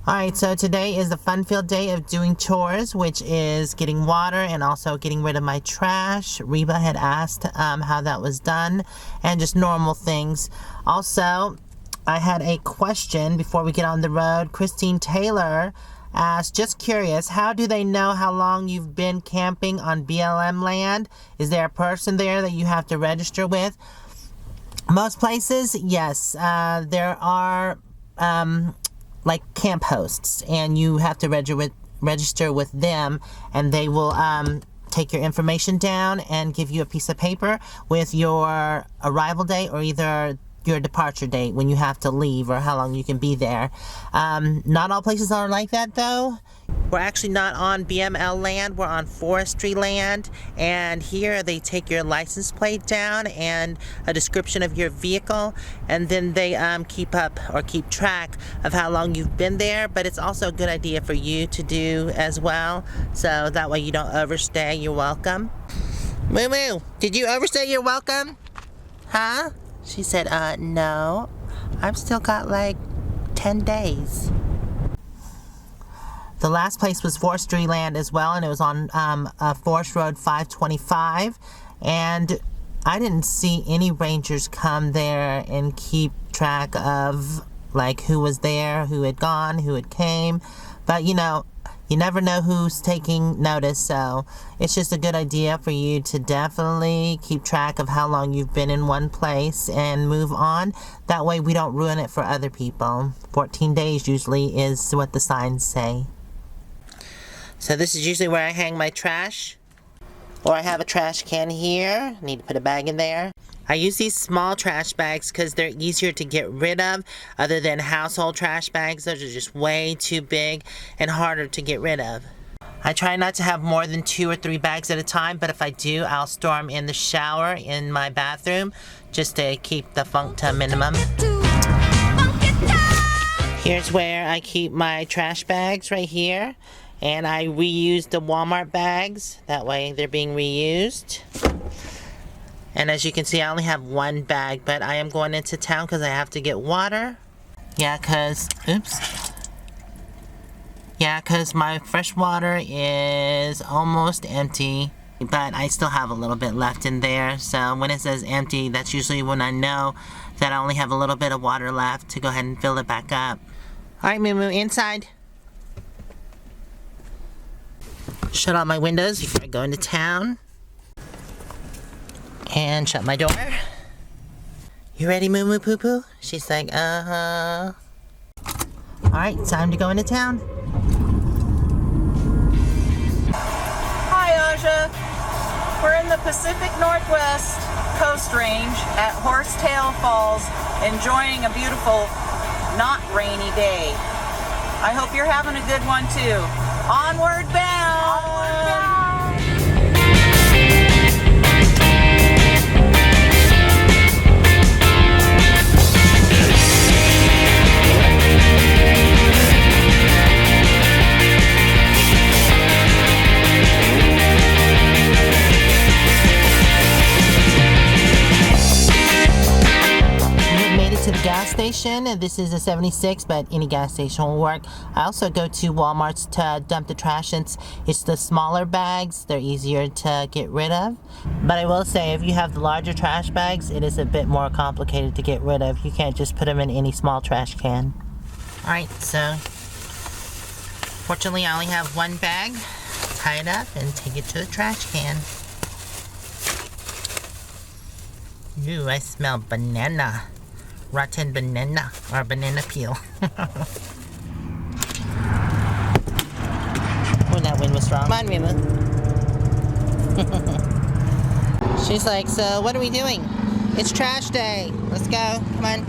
Alright, so today is the fun-filled day of doing chores, which is getting water and also getting rid of my trash. Reba had asked how that was done, and just normal things. Also, I had a question before we get on the road. Christine Taylor asked, just curious, how do they know how long you've been camping on BLM land? Is there a person there that you have to register with? Most places, yes. There are like camp hosts, and you have to register with them, and they will take your information down and give you a piece of paper with your arrival date or either your departure date when you have to leave or how long you can be there. Not all places are like that though. We're actually not on BML land, we're on forestry land, and here they take your license plate down and a description of your vehicle, and then they keep track of how long you've been there. But it's also a good idea for you to do as well, so that way you don't overstay your welcome. Moo Moo, did you overstay your welcome? Huh? She said, no, I've still got like 10 days. The last place was forestry land as well, and it was on Forest Road 525, and I didn't see any rangers come there and keep track of like who was there, who had gone, who had came, but you know, you never know who's taking notice, so it's just a good idea for you to definitely keep track of how long you've been in one place and move on. That way we don't ruin it for other people. 14 days usually is what the signs say. So this is usually where I hang my trash, or I have a trash can here. I need to put a bag in there. I use these small trash bags because they're easier to get rid of, other than household trash bags. Those are just way too big and harder to get rid of. I try not to have more than 2 or 3 bags at a time, but if I do, I'll store them in the shower in my bathroom just to keep the funk to a minimum. Here's where I keep my trash bags, right here. And I reuse the Walmart bags. That way they're being reused. And as you can see, I only have 1 bag, but I am going into town because I have to get water. Yeah, cause my fresh water is almost empty, but I still have a little bit left in there. So when it says empty, that's usually when I know that I only have a little bit of water left to go ahead and fill it back up. All right, Moo Moo, inside. Shut all my windows before I go into town. And shut my door. You ready, Moo Moo Poo Poo? She's like, uh-huh. Alright, time to go into town. Hi, Aja. We're in the Pacific Northwest Coast Range at Horsetail Falls, enjoying a beautiful, not rainy day. I hope you're having a good one too. Onward bound! Onward bound! To the gas station. This is a 76, but any gas station will work. I also go to Walmart's to dump the trash. It's the smaller bags, they're easier to get rid of. But I will say, if you have the larger trash bags, it is a bit more complicated to get rid of. You can't just put them in any small trash can. Alright, so fortunately I only have 1 bag. Tie it up and take it to the trash can. Ooh, I smell banana. Rotten banana, or banana peel. Oh, that wind was strong. Come on, Mima. She's like, so what are we doing? It's trash day. Let's go. Come on.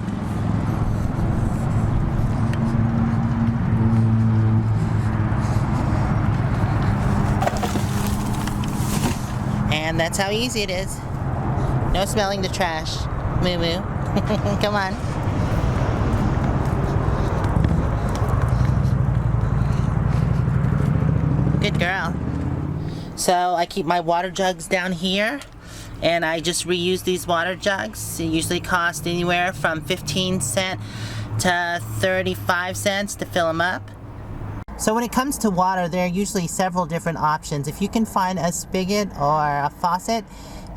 And that's how easy it is. No smelling the trash. Moo Moo. Come on. Good girl. So I keep my water jugs down here, and I just reuse these water jugs. It usually costs anywhere from 15 cents to 35 cents to fill them up. So when it comes to water, there are usually several different options. If you can find a spigot or a faucet,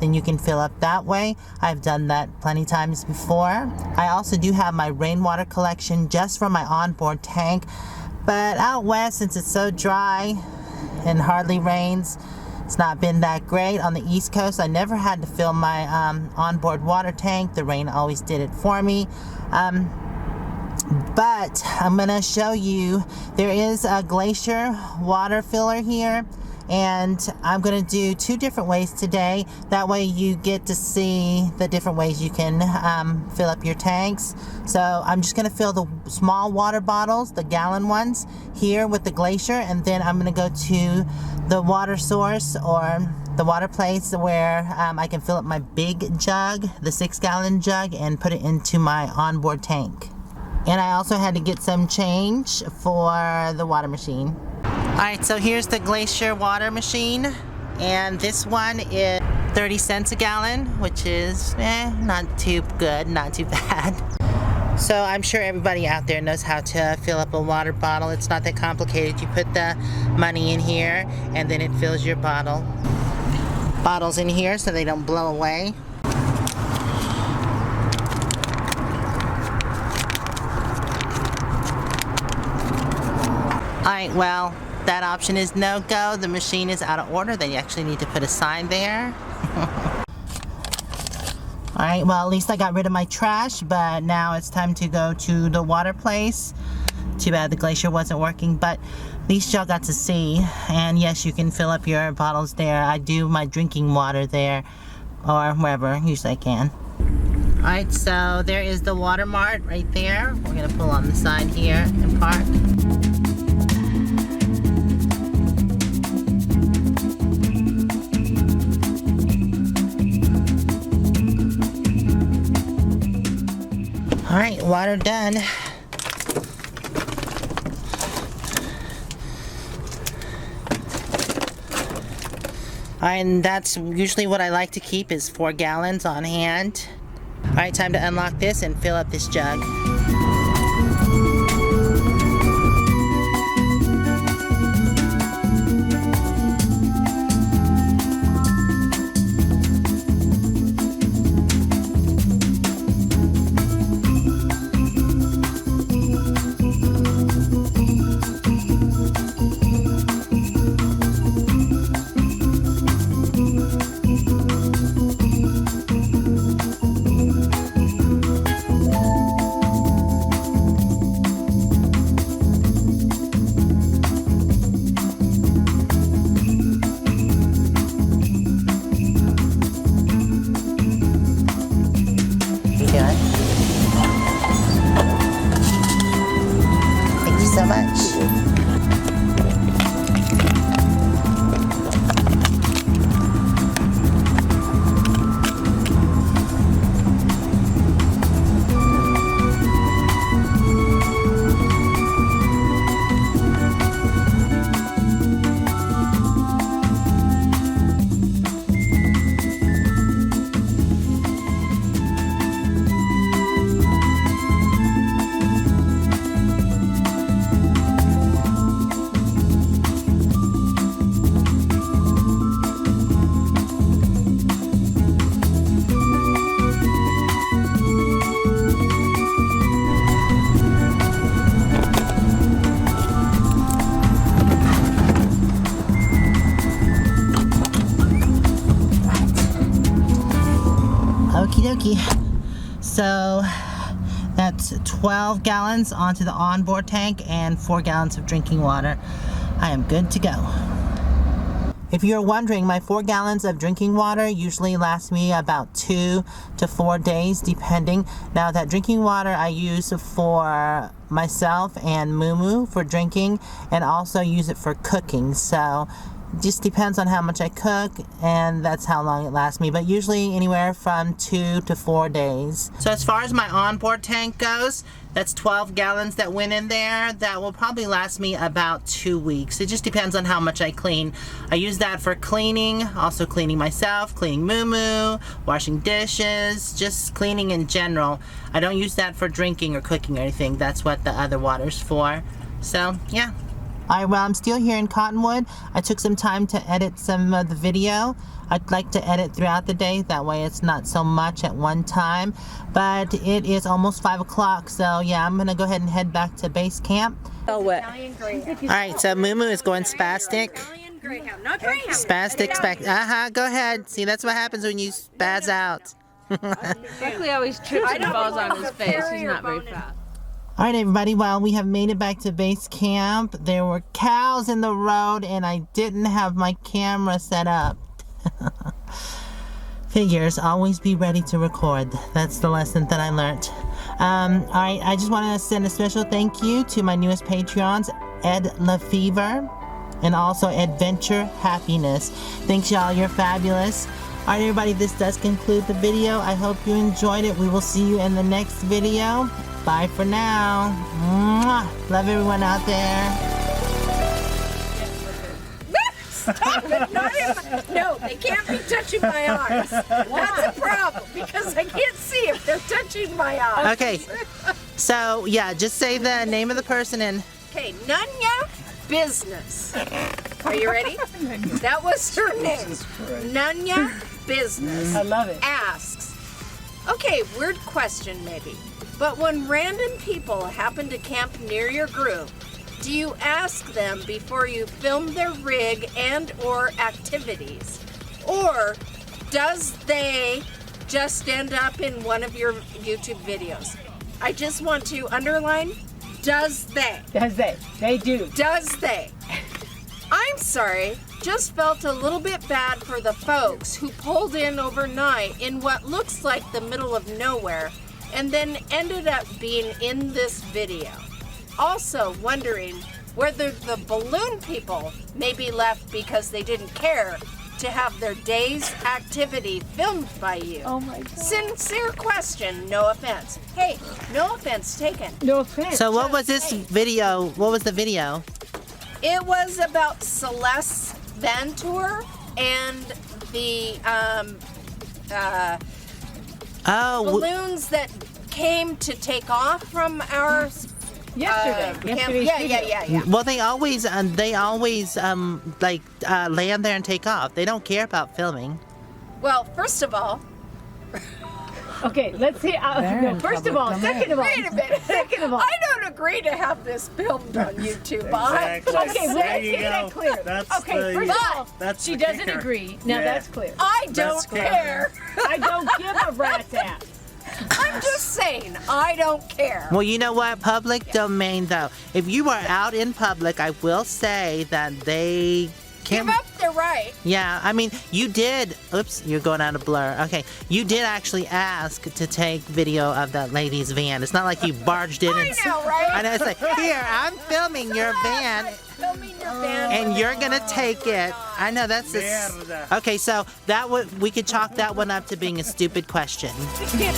then you can fill up that way. I've done that plenty times before. I also do have my rainwater collection just from my onboard tank. But out west, since it's so dry and hardly rains, it's not been that great. On the East Coast, I never had to fill my onboard water tank. The rain always did it for me. But I'm gonna show you, there is a glacier water filler here, and I'm gonna do 2 different ways today. That way you get to see the different ways you can fill up your tanks. So I'm just gonna fill the small water bottles, the gallon ones, here with the glacier, and then I'm gonna go to the water source or the water place where I can fill up my big jug, the 6-gallon jug, and put it into my onboard tank. And I also had to get some change for the water machine. Alright, so here's the glacier water machine, and this one is 30 cents a gallon, which is not too good, not too bad. So I'm sure everybody out there knows how to fill up a water bottle. It's not that complicated. You put the money in here and then it fills your bottles in here so they don't blow away. Alright, well, that option is no-go. The machine is out of order. They actually need to put a sign there. Alright, well, at least I got rid of my trash, but now it's time to go to the water place. Too bad the glacier wasn't working, but at least y'all got to see. And yes, you can fill up your bottles there. I do my drinking water there, or wherever, usually I can. Alright, so there is the water mart right there. We're gonna pull on the side here and park. Alright, water done. And that's usually what I like to keep is 4 gallons on hand. Alright, time to unlock this and fill up this jug. Thank you so much. Okie dokie. So that's 12 gallons onto the onboard tank and 4 gallons of drinking water. I am good to go. If you're wondering, my 4 gallons of drinking water usually lasts me about 2 to 4 days, depending. Now that drinking water I use for myself and Moo for drinking, and also use it for cooking. So just depends on how much I cook, and that's how long it lasts me, but usually anywhere from 2 to 4 days. So as far as my onboard tank goes, that's 12 gallons that went in there. That will probably last me about 2 weeks. It just depends on how much I clean. I use that for cleaning, also cleaning myself, cleaning Moo, washing dishes, just cleaning in general. I don't use that for drinking or cooking or anything. That's what the other water's for. So yeah, Alright, well, I'm still here in Cottonwood. I took some time to edit some of the video. I'd like to edit throughout the day, that way it's not so much at one time. But it is almost 5 o'clock, so yeah, I'm gonna go ahead and head back to base camp. Alright, so Moo is going spastic. Spastic. Go ahead. See, that's what happens when you spaz out. Luckily, always trips and falls on his face. He's not very fast. Alright everybody, well, we have made it back to base camp. There were cows in the road and I didn't have my camera set up. Figures, always be ready to record. That's the lesson that I learned. Alright, I just want to send a special thank you to my newest Patreons, Ed Lefevre and also Adventure Happiness. Thanks y'all, you're fabulous. Alright everybody, this does conclude the video. I hope you enjoyed it. We will see you in the next video. Bye for now. Mwah. Love everyone out there. Stop it! No, they can't be touching my arms. That's a problem because I can't see if they're touching my arms. Okay, so yeah, just say the name of the person and... Okay, Nunya Business. Are you ready? That was her name. Nunya Business. I love it. Asks. Okay, weird question maybe. But when random people happen to camp near your group, do you ask them before you film their rig and or activities? Or does they just end up in one of your YouTube videos? I just want to underline, does they? Does they? They do. Does they? I'm sorry, just felt a little bit bad for the folks who pulled in overnight in what looks like the middle of nowhere and then ended up being in this video. Also wondering whether the balloon people may be left because they didn't care to have their day's activity filmed by you. Oh my God. Sincere question, no offense. Hey, no offense taken. No offense. So what was this video? What was the video? It was about Celeste Ventour and the balloons that came to take off from our Yesterday's yeah. Well, they always land there and take off. They don't care about filming. Well, first of all, Okay, let's see. No, first of all, second of all. wait a minute. Second of all. I don't agree to have this filmed on YouTube. Exactly. Okay, well, let's get that clear. That's Okay, the- first of all, That's she the doesn't kicker. agree. Now Yeah. that's clear. I don't That's clear. care. I don't give a rat's ass. I'm just saying, I don't care. Well, you know what? Public domain, though. If you are out in public, I will say that they Give can't. up the right. Yeah, I mean, you did. Oops, you're going out of blur. Okay, you did actually ask to take video of that lady's van. It's not like you barged in I and. know, right? I know. It's like, here, I'm filming your van, Filming your van. and you're gonna take it. I know that's Merda. okay. So that would we could chalk that one up to being a stupid question. Yeah.